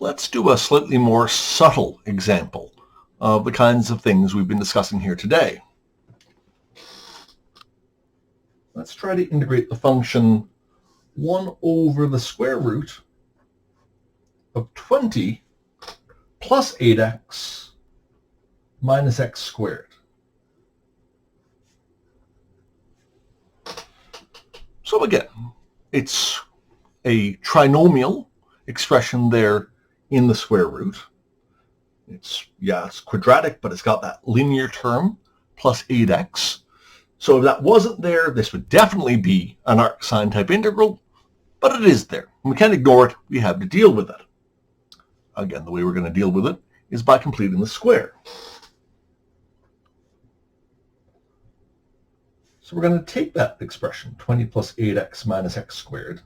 Let's do a slightly more subtle example of the kinds of things we've been discussing here today. Let's try to integrate the function 1 over the square root of 20 plus 8x minus x squared. So again, it's a trinomial expression there in the square root. It's quadratic, but it's got that linear term plus 8x. So if that wasn't there, this would definitely be an arcsine type integral, but it is there. We can't ignore it. We have to deal with it. Again, the way we're going to deal with it is by completing the square. So we're going to take that expression, 20 plus 8x minus x squared.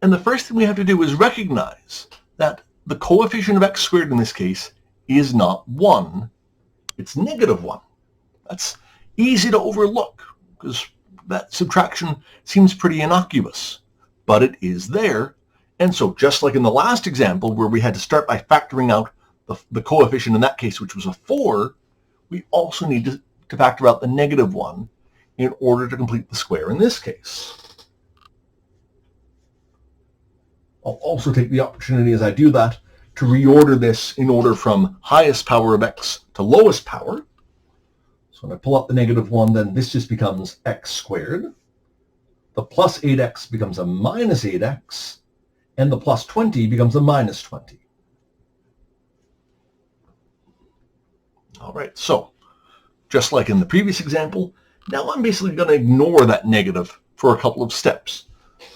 And the first thing we have to do is recognize that the coefficient of x squared in this case is not 1, it's negative 1. That's easy to overlook because that subtraction seems pretty innocuous, but it is there. And so just like in the last example where we had to start by factoring out the coefficient in that case, which was a 4, we also need to factor out the negative 1 in order to complete the square in this case. I'll also take the opportunity as I do that to reorder this in order from highest power of x to lowest power. So when I pull out the negative 1, then this just becomes x squared. The plus 8x becomes a minus 8x, and the plus 20 becomes a minus 20. All right, so just like in the previous example, now I'm basically going to ignore that negative for a couple of steps.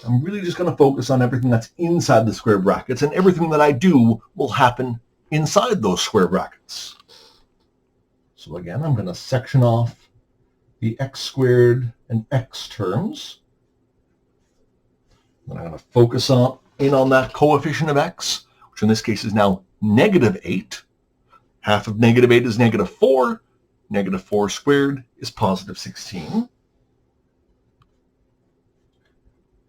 I'm really just going to focus on everything that's inside the square brackets, and everything that I do will happen inside those square brackets. So again, I'm going to section off the x squared and x terms. And I'm going to focus in on that coefficient of x, which in this case is now negative 8. Half of negative 8 is negative 4. Negative 4 squared is positive 16.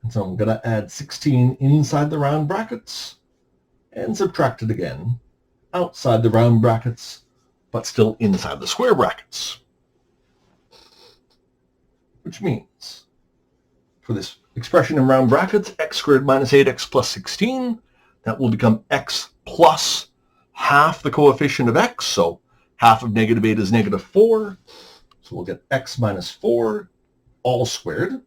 And so I'm going to add 16 inside the round brackets and subtract it again outside the round brackets, but still inside the square brackets. Which means for this expression in round brackets, x squared minus 8x plus 16, that will become x plus half the coefficient of x, so half of negative 8 is negative 4, so we'll get x minus 4 all squared.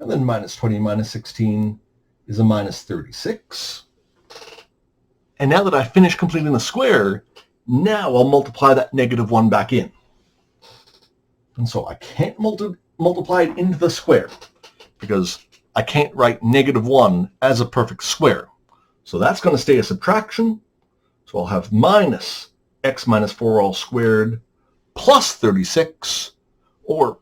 And then minus 20 minus 16 is a minus 36. And now that I've finished completing the square, now I'll multiply that negative 1 back in. And so I can't multiply it into the square because I can't write negative 1 as a perfect square. So that's going to stay a subtraction. So I'll have minus x minus 4 all squared plus 36, or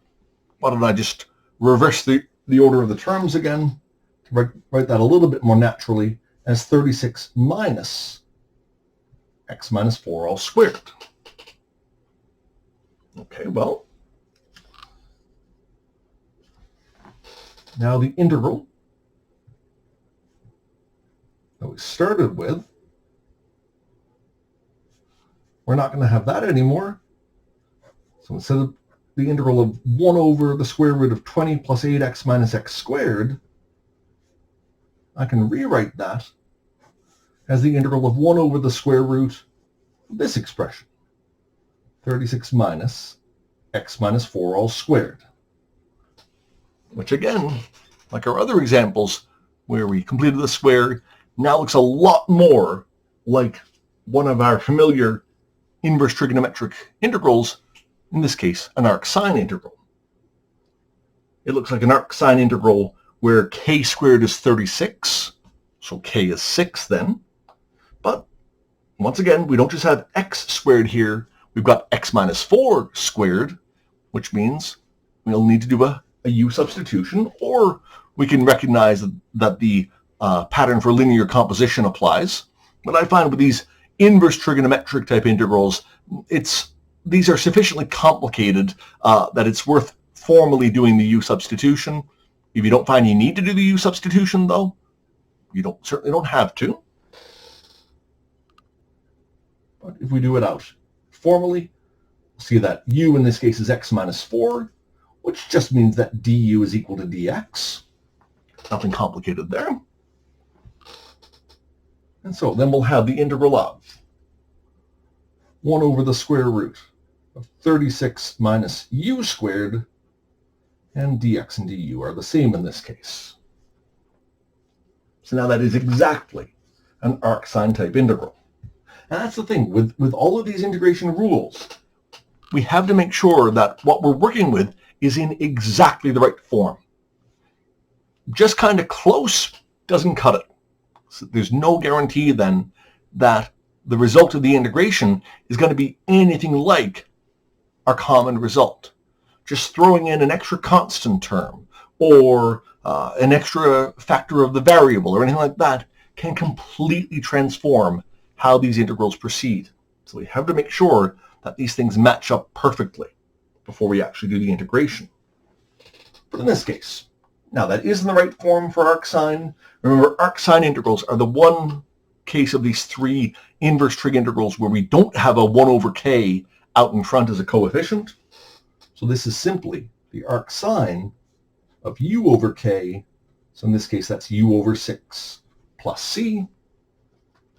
why don't I just reverse the order of the terms again to write that a little bit more naturally as 36 minus x minus 4 all squared. Okay, well, now the integral that we started with, we're not going to have that anymore. So instead of the integral of 1 over the square root of 20 plus 8x minus x squared, I can rewrite that as the integral of 1 over the square root of this expression, 36 minus x minus 4 all squared. Which again, like our other examples where we completed the square, now looks a lot more like one of our familiar inverse trigonometric integrals, in this case, an arcsine integral. It looks like an arcsine integral where k squared is 36, so k is 6 then. But once again, we don't just have x squared here, we've got x minus 4 squared, which means we'll need to do a u substitution, or we can recognize that the pattern for linear composition applies. But I find with these inverse trigonometric type integrals, these are sufficiently complicated that it's worth formally doing the u substitution. If you don't find you need to do the u substitution, though, You certainly don't have to. But if we do it out formally, we'll see that u in this case is x minus 4, which just means that du is equal to dx. Nothing complicated there. And so then we'll have the integral of 1 over the square root of 36 minus u squared, and dx and du are the same in this case. So now that is exactly an arcsine type integral. And that's the thing, with all of these integration rules, we have to make sure that what we're working with is in exactly the right form. Just kind of close doesn't cut it. So there's no guarantee then that the result of the integration is going to be anything like our common result. Just throwing in an extra constant term or an extra factor of the variable or anything like that can completely transform how these integrals proceed. So we have to make sure that these things match up perfectly before we actually do the integration. But in this case, now that is in the right form for arcsine. Remember, arcsine integrals are the one case of these three inverse trig integrals where we don't have a 1 over k out in front as a coefficient. So this is simply the arcsine of u over k. So in this case, that's u over 6 plus c.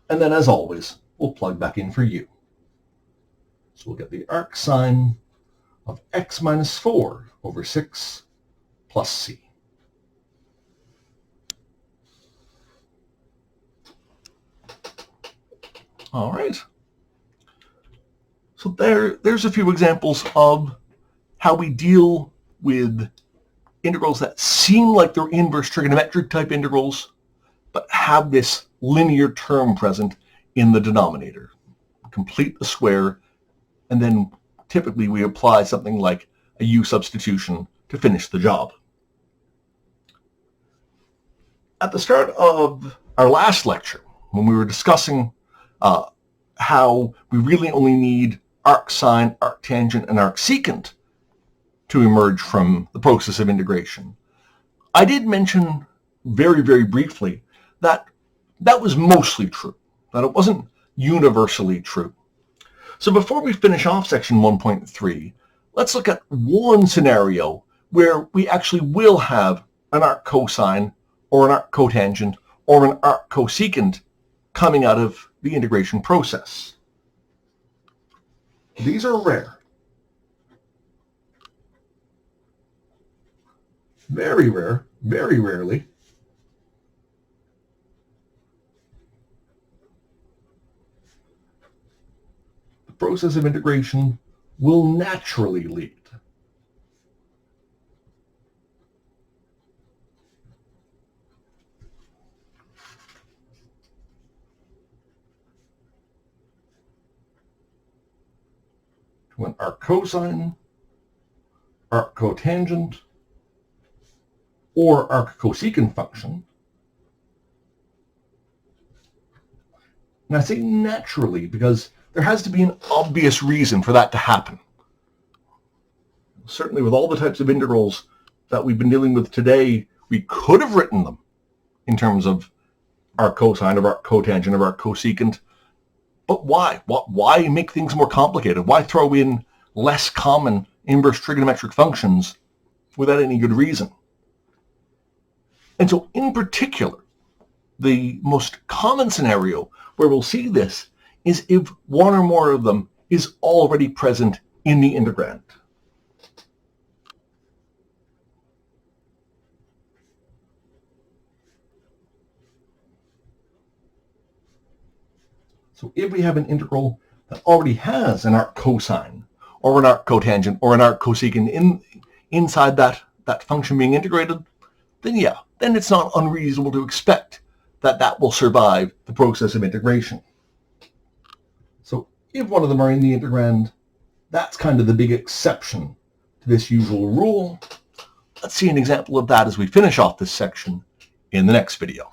And then, as always, we'll plug back in for u. So we'll get the arcsine of x minus 4 over 6 plus c. All right. So there's a few examples of how we deal with integrals that seem like they're inverse trigonometric type integrals, but have this linear term present in the denominator. Complete the square, and then typically we apply something like a u substitution to finish the job. At the start of our last lecture, when we were discussing how we really only need arcsine, arctangent, and arcsecant to emerge from the process of integration, I did mention very, very briefly that that was mostly true, that it wasn't universally true. So before we finish off section 1.3, let's look at one scenario where we actually will have an arc cosine or an arc cotangent or an arc cosecant coming out of the integration process. These are rare. Very rare, very rarely. The process of integration will naturally lead to an arc cosine, arc cotangent, or arc cosecant function. And I say naturally because there has to be an obvious reason for that to happen. Certainly with all the types of integrals that we've been dealing with today, we could have written them in terms of arc cosine or arc cotangent or arc cosecant. But why? Why make things more complicated? Why throw in less common inverse trigonometric functions without any good reason? And so in particular, the most common scenario where we'll see this is if one or more of them is already present in the integrand. So if we have an integral that already has an arc cosine or an arc cotangent or an arc cosecant inside that function being integrated, then yeah, then it's not unreasonable to expect that that will survive the process of integration. So if one of them are in the integrand, that's kind of the big exception to this usual rule. Let's see an example of that as we finish off this section in the next video.